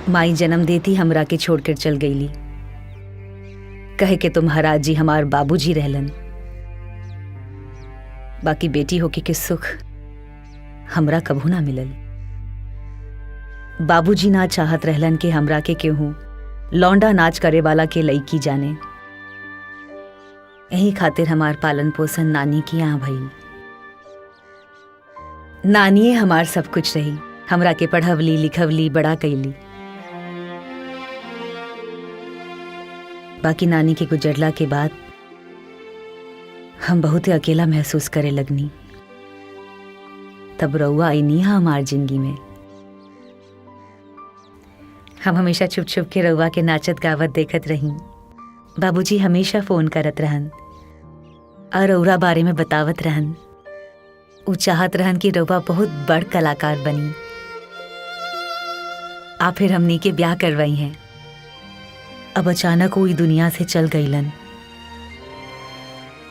माई जन्म देती हमरा के छोड़कर चल गईली, कहे के तुम्हारा जी हमार बाबूजी रहलन। बाकी बेटी होके के सुख हमरा कभू ना मिलल। बाबूजी ना चाहत रहलन के हमरा के केहू लौंडा नाच करे वाला के लईकी जाने। यही खातिर हमार पालन पोषण नानी की यहाँ भइल। नानिए हमार सब कुछ रही, हमरा के पढ़वली लिखवली बड़ा कैली। बाकी नानी के गुजरला के बाद हम बहुत ही अकेला महसूस करे लगनी। तब रउआ आई नहीं हमार जिंदगी में। हम हमेशा छुप छुप के रउआ के नाचत गावत देखत रही। बाबूजी हमेशा फोन करत रहन और रउरा बारे में बतावत रहन। उ चाहत रहन कि रउआ बहुत बड़ कलाकार बनी। आ फिर हमनी के ब्याह करवाई हैं। अब अचानक वो दुनिया से चल गईलन।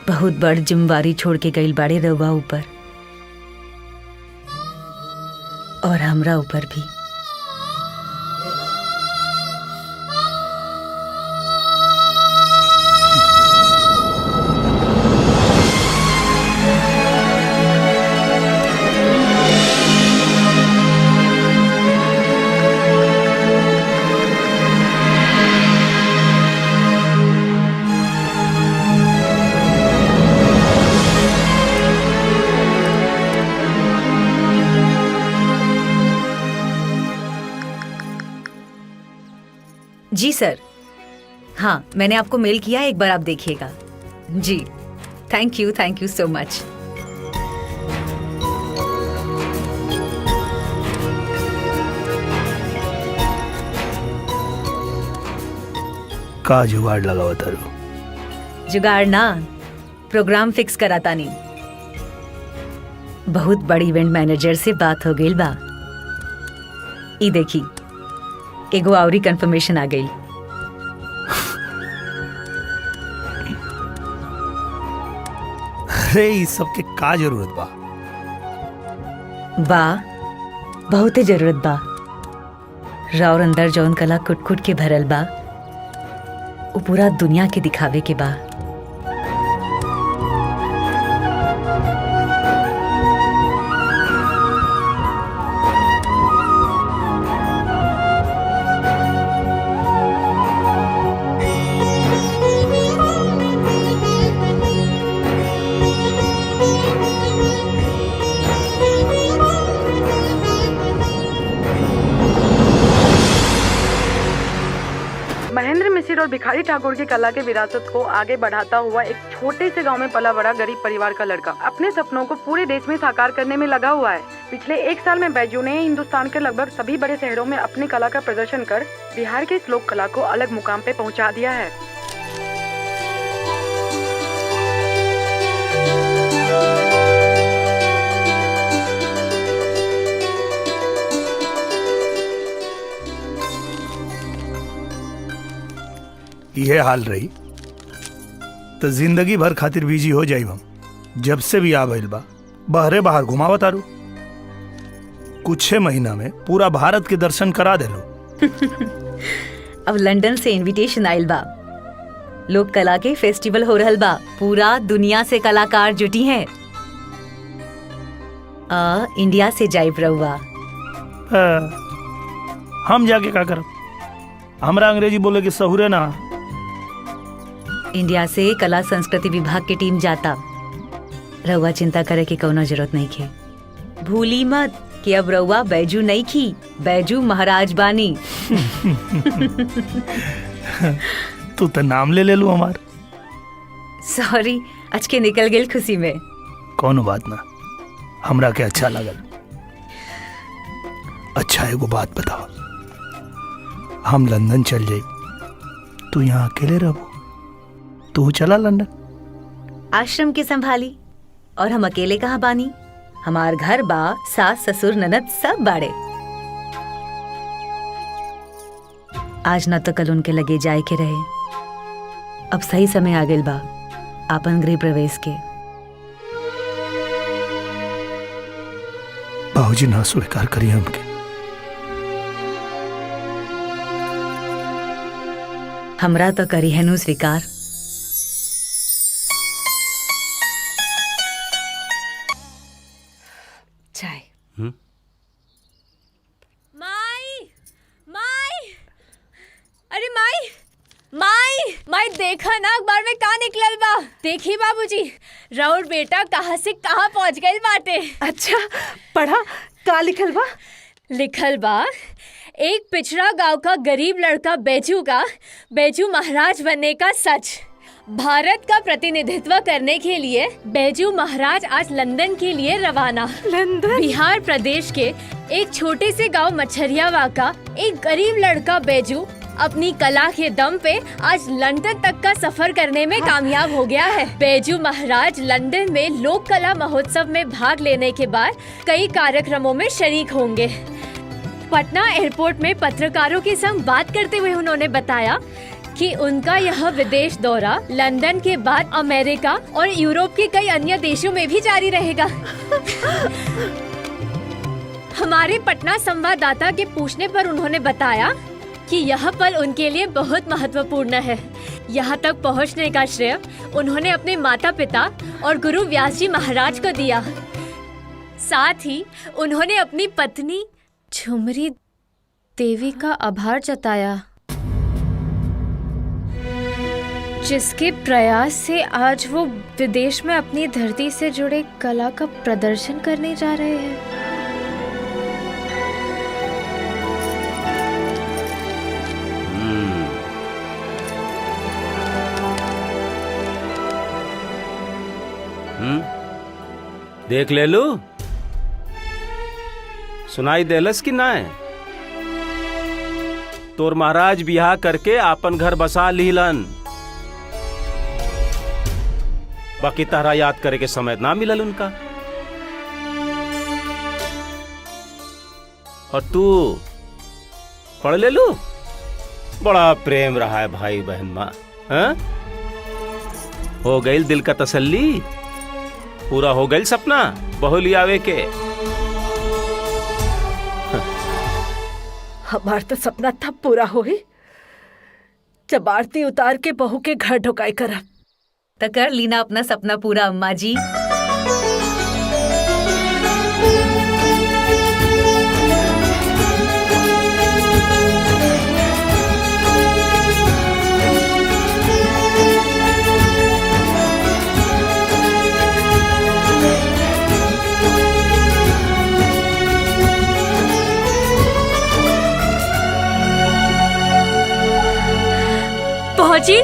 बहुत बड़ जिम्मेवारी छोड़ के गईल बाड़े रउआ ऊपर और हमरा ऊपर भी। जी सर, हाँ मैंने आपको मेल किया, एक बार आप देखिएगा। जी थैंक यू सो मच। का जुगाड़ लगावा तारू? जुगाड़ ना, प्रोग्राम फिक्स कराता नहीं। बहुत बड़ी इवेंट मैनेजर से बात हो गई बा। ई देखी एगो आवरी कंफर्मेशन आ गई। अरे इस सब के का जरूरत बा? बहुत ही जरूरत बा। राउर अंदर जौन कला कुट कुट के भरल बा वो पूरा दुनिया के दिखावे के बा। महेंद्र मिसिर और भिखारी ठाकुर की कला के विरासत को आगे बढ़ाता हुआ एक छोटे से गांव में पला बड़ा गरीब परिवार का लड़का अपने सपनों को पूरे देश में साकार करने में लगा हुआ है। पिछले एक साल में बैजू ने हिंदुस्तान के लगभग सभी बड़े शहरों में अपनी कला का प्रदर्शन कर बिहार के इस लोक कला को अलग मुकाम पे पहुंचा दिया है। यह हाल रही तो जिंदगी भर खातिर बिजी हो जाइब हम। जब से भी आ भइल बा बहरे बाहर घुमावत आरू। कुछ महीना में पूरा भारत के दर्शन करा देलो। अब लंदन से इनविटेशन आइल बा। लोक कला के फेस्टिवल हो रहल बा। पूरा दुनिया से कलाकार जुटी हैं। इंडिया से जाइब रहुआ। हम जाके का करब? हमरा अंग्रेजी बोले के सहुरे ना। इंडिया से कला संस्कृति विभाग की टीम जाता। रउआ चिंता करे की कौनो जरूरत नहीं खे। भूली मत कि अब रउआ बैजू नहीं खी, बैजू महाराज बानी। तू तो नाम ले लू हमार। सॉरी, आज के निकल गेल खुशी में। कौनो बात ना, हमरा के अच्छा लगल। अच्छा एगो बात बताओ, हम लंदन चल जाए, तू यहाँ अकेले रहो? तू चला लंदन। आश्रम के संभाली और हम अकेले कहाँ बानी। हमार घर बा, सास ससुर ननद सब बाड़े। आज न तो कल उनके लगे जाए के रहे। अब सही समय आ गइल बा आपन गृह प्रवेश के। बाबूजी ना स्वीकार करिए हमके। हमरा तो करी है स्वीकार। चाय। माई माई, अरे माई माई माई, देखा ना अखबार में का निकलल बा। देखी बाबूजी, राउर बेटा कहाँ से कहाँ पहुँच गइल बाटे। अच्छा, पढ़ा का लिखल बा? लिखल बा, एक पिछड़ा गांव का गरीब लड़का बैजू महाराज बनने का सच। भारत का प्रतिनिधित्व करने के लिए बैजू महाराज आज लंदन के लिए रवाना। लंदन? बिहार प्रदेश के एक छोटे से गांव मछरियावा का एक गरीब लड़का बैजू अपनी कला के दम पे आज लंदन तक का सफर करने में कामयाब हो गया है। बैजू महाराज लंदन में लोक कला महोत्सव में भाग लेने के बाद कई कार्यक्रमों में शरीक होंगे। पटना एयरपोर्ट में पत्रकारों के संग बात करते हुए उन्होंने बताया कि उनका यह विदेश दौरा लंदन के बाद अमेरिका और यूरोप के कई अन्य देशों में भी जारी रहेगा। हमारे पटना संवाददाता के पूछने पर उन्होंने बताया कि यह पल उनके लिए बहुत महत्वपूर्ण है। यहाँ तक पहुँचने का श्रेय उन्होंने अपने माता पिता और गुरु व्यास जी महाराज को दिया। साथ ही उन्होंने अपनी पत्नी झुमरी देवी का आभार जताया, जिसके प्रयास से आज वो विदेश में अपनी धरती से जुड़े कला का प्रदर्शन करने जा रहे हैं। देख ले लू, सुनाई देलस कि ना? तोर महाराज बियाह करके आपन घर बसा लीलन, बाकी तारा याद करे के समय ना मिलल उनका। और तू पढ़ ले लू, बड़ा प्रेम रहा है भाई बहन माँ। हो गई दिल का तसल्ली, पूरा हो गई सपना बहू लियावे के। हमार तो सपना तब पूरा होई जब आरती उतार के बहू के घर ढुकाई करब। तो कर लीना अपना सपना पूरा अम्मा जी। पहुंची?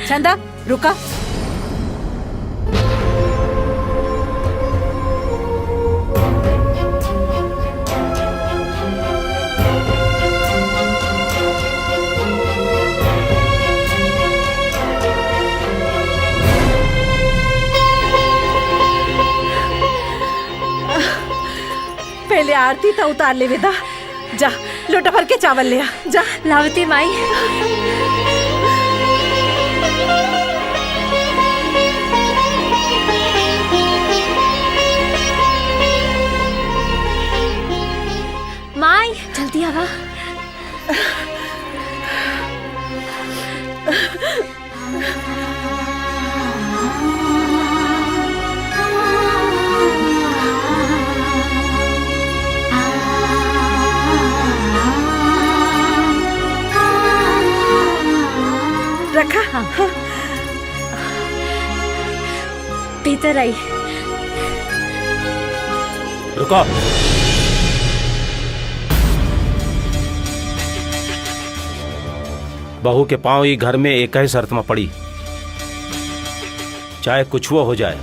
चंदा रुका। पहले आरती तो उतार ले विदा। जा लोटा भर के चावल ले आ। जा लावती माई। माई जल्दी आवा। रखा। हाँ। भीतर आई। रुको। बहू के पांव ही घर में एक ही शर्त में पड़ी, चाहे कुछ वो हो जाए,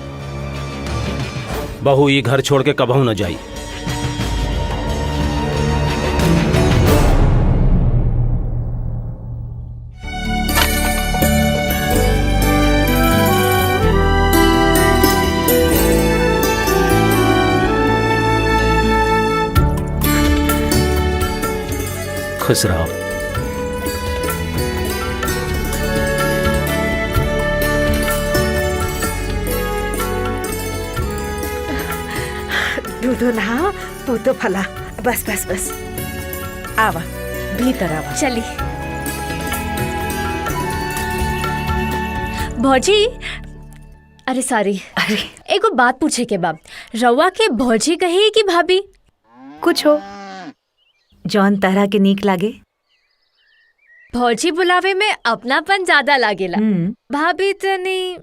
बहू ये घर छोड़ के कबहू न जाई। खुश रहो। दूधो नहा, पूतो फला। बस बस बस। आवा भीतर आवा। चली भौजी, अरे सॉरी, अरे एगो बात पूछे के बा। रउआ के भौजी कही कि भाभी? कुछ हो जौन तरह के नीक लागे। भौजी बुलावे में अपनापन ज्यादा लागेला, भाभी तनी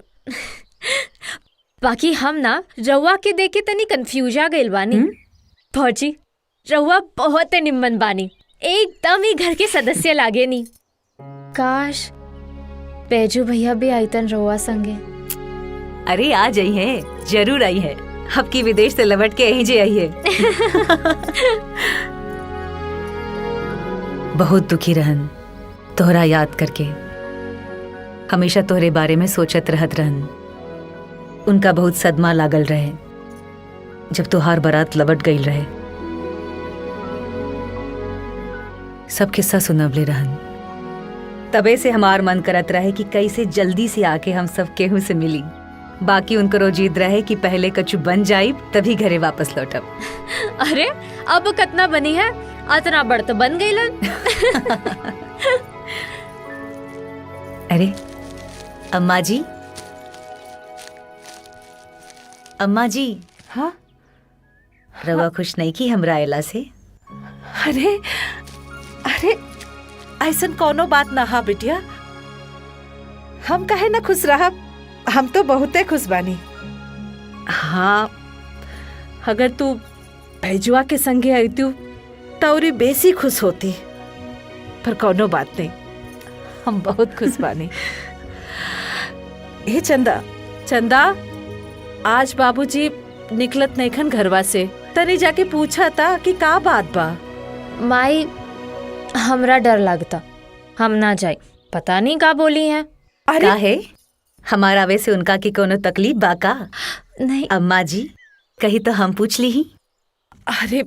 बाकी हम ना रउआ के देखे तनी कंफ्यूज आ गइल बानी। भौजी रउआ बहुत निम्मन बानी, एकदम ही घर के सदस्य लागे नी। काश बैजू भैया भी आइतन रउआ संगे। अरे आ जाई है, जरूर आई है। अब की विदेश से लौट के यहीं जे आई है। बहुत दुखी रहन तोहरा याद करके, हमेशा तोहरे बारे में सोचत रहत रहन। उनका बहुत सदमा लागल रहे जब तोहार बारात लबट गईल रहे। सब किस्सा सुनवले रहन, तबे से हमार मन करत रहे कि कैसे जल्दी से आके हम सब केहू से मिली। बाकी उनको जिद रहे कि पहले कछु बन जाइब तभी घरे वापस लौटब। अरे अब कितना बनी है, अतना बड़ तो बन गईलन। अरे अम्मा जी, अम्मा जी। हाँ रवा खुश नहीं की हमरा आयला से? अरे अरे ऐसन कोनो बात ना हा बिटिया, हम काहे ना खुश रहा, हम तो बहुते खुश बानी। हाँ अगर तू भैजुआ के संगे आईतू तौरी बेसी खुश होती, पर कोनो बात नहीं, हम बहुत खुश बानी। ए चंदा, चंदा आज बाबूजी निकलत नैखन घरवा से, तनी जाके पूछा था कि का बात बा। माई हमरा डर लगता, हम ना जाए, पता नहीं का बोली है। का है हमारा वे से उनका की कोनो तकलीफ बाका? नहीं अम्मा जी कही तो हम पूछ ली ही। अरे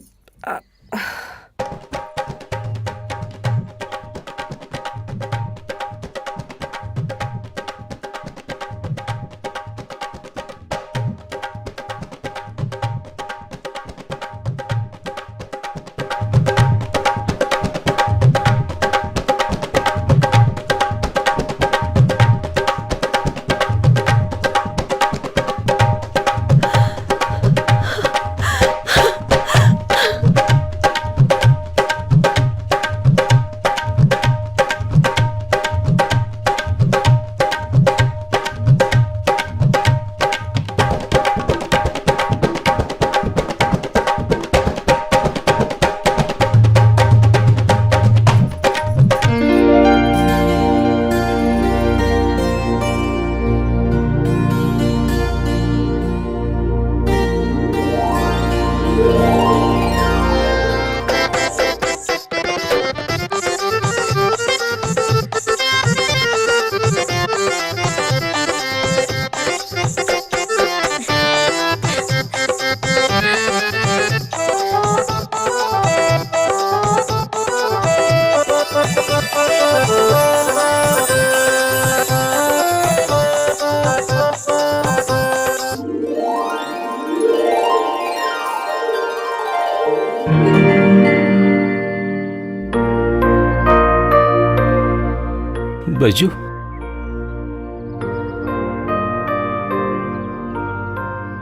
बैजू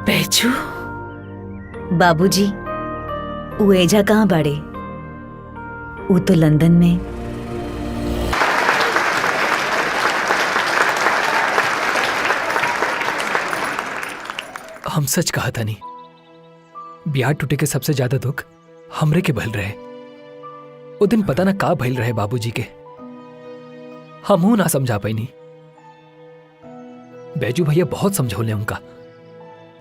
बैजू बाबूजी वो एजा कहाँ बाड़े? वो तो लंदन में। हम सच कहा था नहीं, ब्याह टूटे के सबसे ज्यादा दुख हमरे के भइल रहे। वो दिन पता ना का भइल रहे बाबूजी के, हमहू ना समझा पाई। बैजू भैया बहुत समझौले उनका,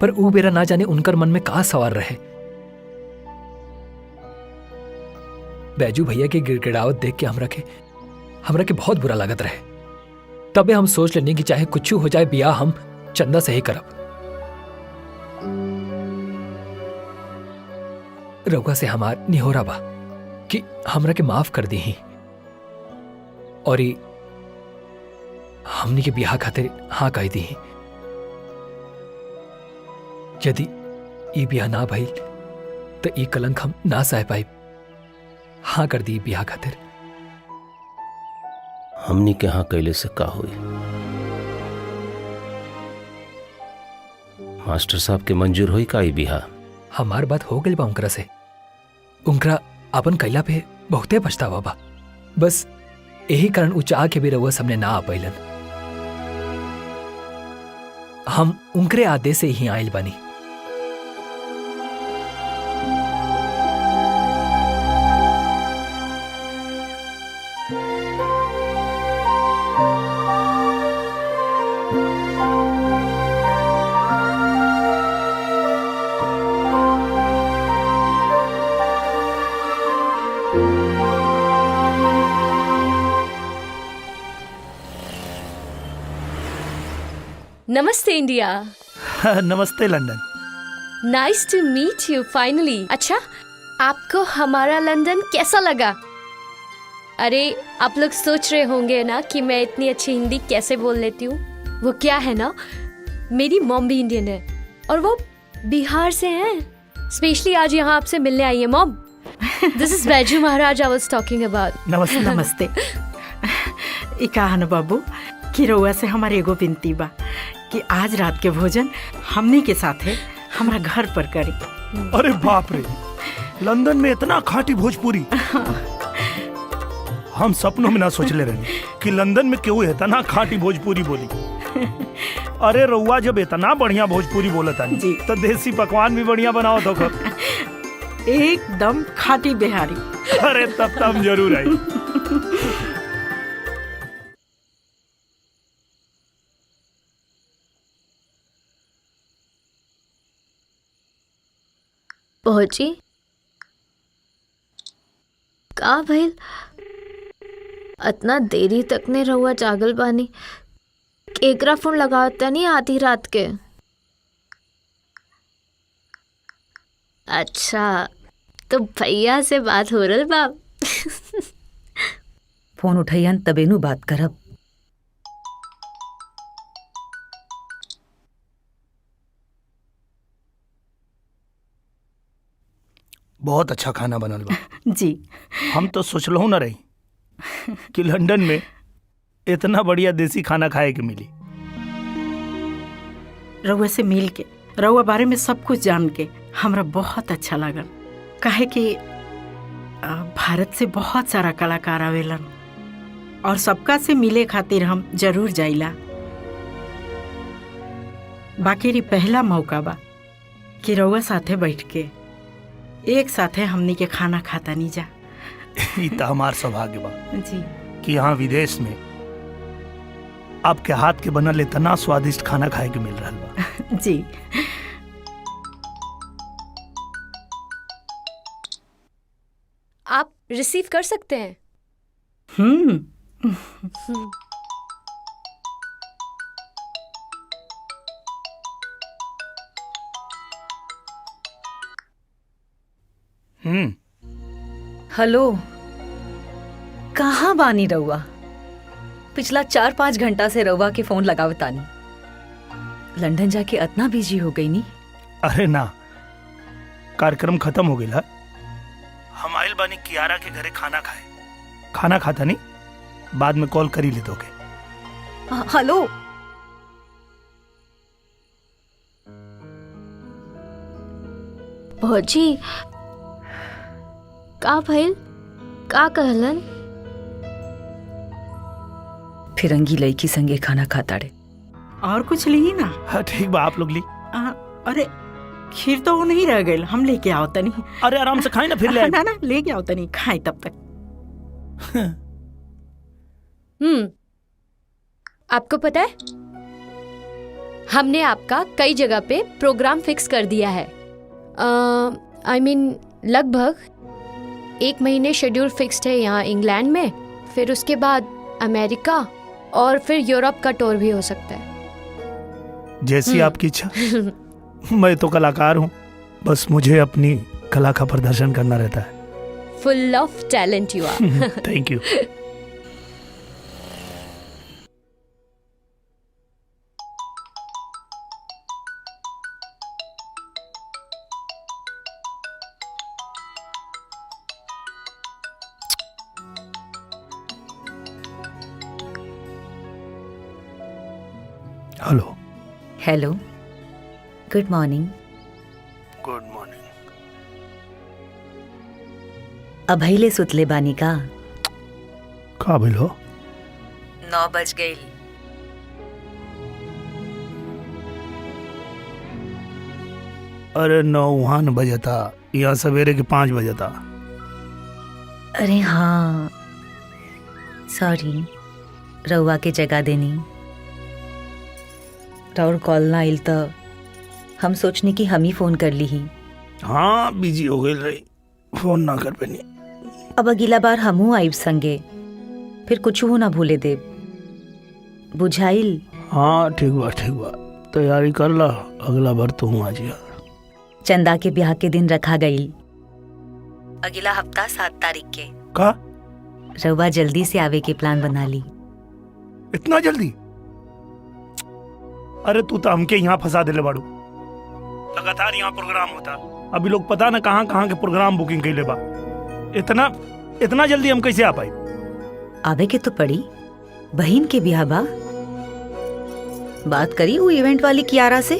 पर ऊ बेरा ना जाने उनकर मन में का सवार रहे। बैजू भैया के गिड़गिड़ावत देख के हमरा के बहुत बुरा लागत रहे। तबे हम सोच लेने की चाहे कुछ हो जाए, बियाह हम चंदा से ही करब। रउआ से हमार निहोरा बा कि हमरा के माफ कर दी ही, और हमनी के बियाह खातिर हाँ कह दी ही। यदि ई बियाह ना भइल तो ई कलंक हम ना सह पाई। हाँ कर दी बियाह खातिर। हमनी के यहाँ कैले से का हुई? मास्टर साहब के मंजूर हुई का ई बिहा? हमार बात हो गई बा उनकरा से। उनकरा अपन कैला पे बहुते पछतावा बा। बस यही कारण उ चाह के भी रउआ सामने ना आ पाइलन। हम उनकरे आदेश से ही आइल बानी। नमस्ते इंडिया। नमस्ते London. Nice to meet you finally. अच्छा, आपको हमारा लंदन कैसा लगा? अरे आप लोग सोच रहे होंगे ना कि मैं इतनी अच्छी हिंदी कैसे बोल लेती हूँ। वो क्या है ना, मेरी मॉम भी इंडियन है और वो बिहार से हैं। स्पेशली आज यहाँ आपसे मिलने आई है मॉम। दिस इज बैजू महाराज आई वाज टॉकिंग अबाउट। नमस्ते। नमस्ते। ई कहा बाबू कि रउआ से हमारे एगो विनती बा कि आज रात के भोजन हमनी के साथे हमरा घर पर करी। अरे बाप रे, लंदन में इतना खाटी भोजपुरी हम सपनों में ना सोचले रहे कि लंदन में केहू इतना खाटी भोजपुरी बोली। अरे रउआ जब इतना बढ़िया भोजपुरी बोलता जी। तो देसी पकवान भी बढ़िया बनाओ तो एकदम खाटी बिहारी। अरे तब तब जरूर आई। पहुंची का भइल? इतना देरी तक ने रहुआ जागल बानी। केकरा फोन लगाता नहीं आधी रात के? अच्छा, तो भैया से बात हो रही बाप। फोन उठैयन तबे नु बात करब। बहुत अच्छा खाना बनल बा। जी। हम तो सोचलहु ना रही कि लंदन में इतना बढ़िया देसी खाना खाए के मिली। रउआ से मिल के, रउआ बारे में सब कुछ जान के हमरा बहुत अच्छा लगल। काहे कि भारत से बहुत सारा कलाकार आवेलन और सबका से मिले खातिर हम जरूर जाइला। बाकी री पहला मौका बा कि रउआ साथे बैठ के एक साथे हमनी के खाना खाता नहीं जा। ई तो हमार सौभाग्य बा जी कि यहाँ विदेश में आपके हाथ के बनल इतना स्वादिष्ट खाना खाए के मिल रहा बा। जी। आप रिसीव कर सकते हैं। हम्म। हेलो, कहाँ बानी रउआ? पिछला 4-5 घंटा से रउआ के फोन लगावतानी। लंदन जाके इतना बिजी हो गई नी। अरे ना, कार्यक्रम खत्म हो गया। हम आइल बानी कियारा के घरे खाना खाए। खाना खाता नहीं, बाद में कॉल करी ले दोगे। हेलो, भौजी का भइल? का कहलन? फिरंगी लड़की संगे खाना खाता रे। और कुछ ली ना? हाँ ठीक बा, आप लोग ली। अरे खीर तो वो नहीं रह गई, हम लेके आओ तनी। अरे आराम से खाए ना, फिर ले आए। ना ना, लेके आओ तनी, खाए तब तक। आपको पता है, हमने आपका कई जगह पे प्रोग्राम फिक्स कर दिया है। I mean, लगभग 1 महीने शेड्यूल फिक्स्ड है यहाँ इंग्लैंड में, फिर उसके बाद अमेरिका और फिर यूरोप का टूर भी हो सकता है। जैसी आपकी इच्छा। मैं तो कलाकार हूँ, बस मुझे अपनी कला का प्रदर्शन करना रहता है। Full of talent you are. Thank you. Hello. Hello, good morning. Good morning. अभैले सुतले बानी का? का भइलो? 9 बज गई। अरे 9 वहाँ न बजता, यहाँ सवेरे के 5 बजता। अरे हाँ, सॉरी, रउआ के जगह देनी। और कॉल ना आइल तो हम सोचने की हम ही फोन कर ली ही। हाँ बिजी हो गई रही, फोन ना कर पेनी। अब अगला बार हमहू आइब संगे, फिर कुछ हो ना भूले देव, बुझाइल? हाँ ठीक बा तैयारी कर ला, अगला बार तू आ जिया। चंदा के ब्याह के दिन रखा गई, अगला हफ्ता 7 तारीख के। का? रउआ जल्दी से आवे के प्लान बना ली। इतना जल्दी? अरे तू तो हमके यहाँ फंसा दिले बाड़ू। लगातार यहाँ प्रोग्राम होता, अभी लोग पता ना कहाँ कहाँ के प्रोग्राम बुकिंग कैले बा। इतना जल्दी हम कैसे आ पाई? आवे के तो पड़ी, बहन के ब्याह बा। बात करी वो इवेंट वाली कियारा से।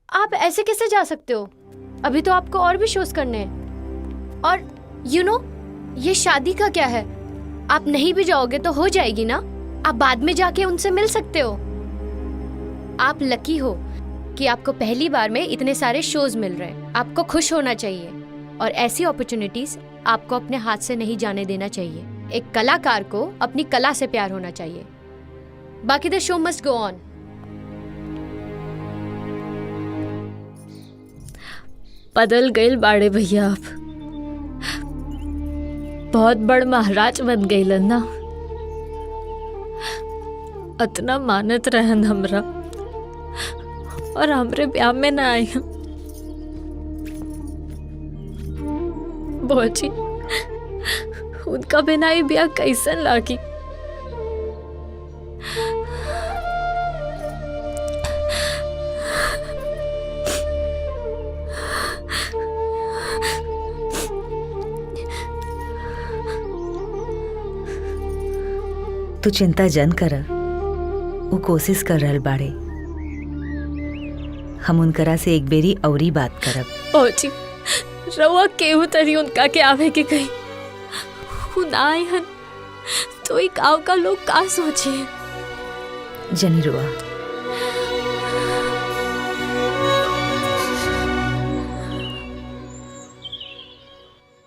आप ऐसे कैसे जा सकते हो? अभी तो आपको और भी शोज करने हैं। और यू नो, ये शादी का क्या है? आप नहीं भी जाओगे तो हो जाएगी ना, आप बाद में जाके उनसे मिल सकते हो। आप लकी हो कि आपको पहली बार में इतने सारे शोज मिल रहे हैं। आपको खुश होना चाहिए और ऐसी अपॉर्चुनिटीज आपको अपने हाथ से नहीं जाने देना चाहिए। एक कलाकार को अपनी कला से प्यार होना चाहिए। बाकी द शो मस्ट गो ऑन। बदल गए बाड़े भैया, आप बहुत बड़ महाराज बन गए ना। अतना मानत रहन हमरा, और हमरे ब्याह में ना आए। बोची, उनका बिना ही ब्याह कैसन लागी। तू चिंता जन कर, वो कोशिश कर रहल बाड़े। हम उनकरा से एक बेरी औरी बात करब। ओजी, रउआ केहू तरी उनका के आवे के कही ना आए हन तो ई गाँव का लोग का सोचे। जनी रुआ,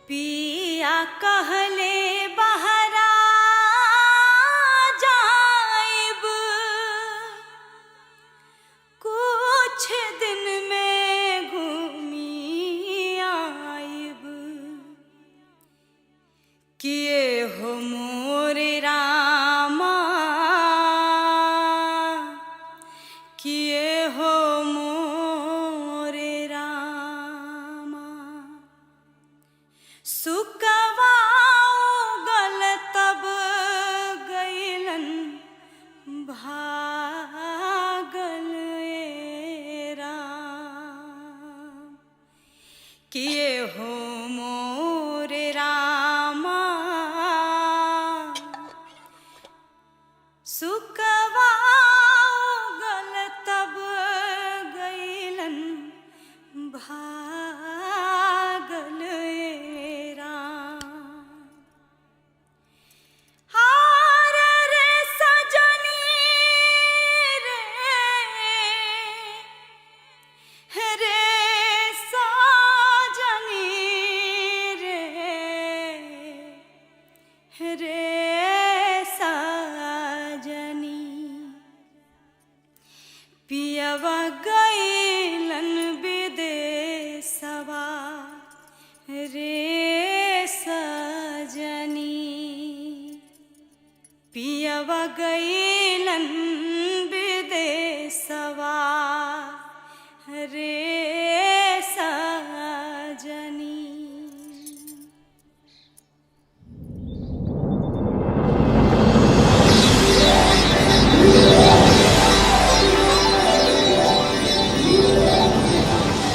पिया कहले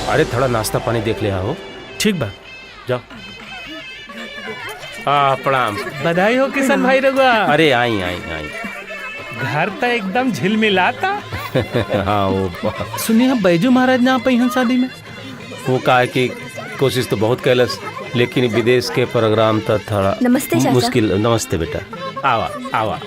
अरे थोड़ा नाश्ता पानी देख ले आओ। ठीक बा, जाओ। हाँ प्रणाम। बधाई हो किशन भाई रघुआ। अरे आई आई आई। घर तो एकदम झिलमिलाता। हाँ वो सुनिए बैजू महाराज ना पहिन शादी में। वो कहा कि कोशिश तो बहुत कैलस, लेकिन विदेश के प्रोग्राम तो थोड़ा नमस्ते चाचा। मुश्किल। नमस्ते बेटा, आवा आवा।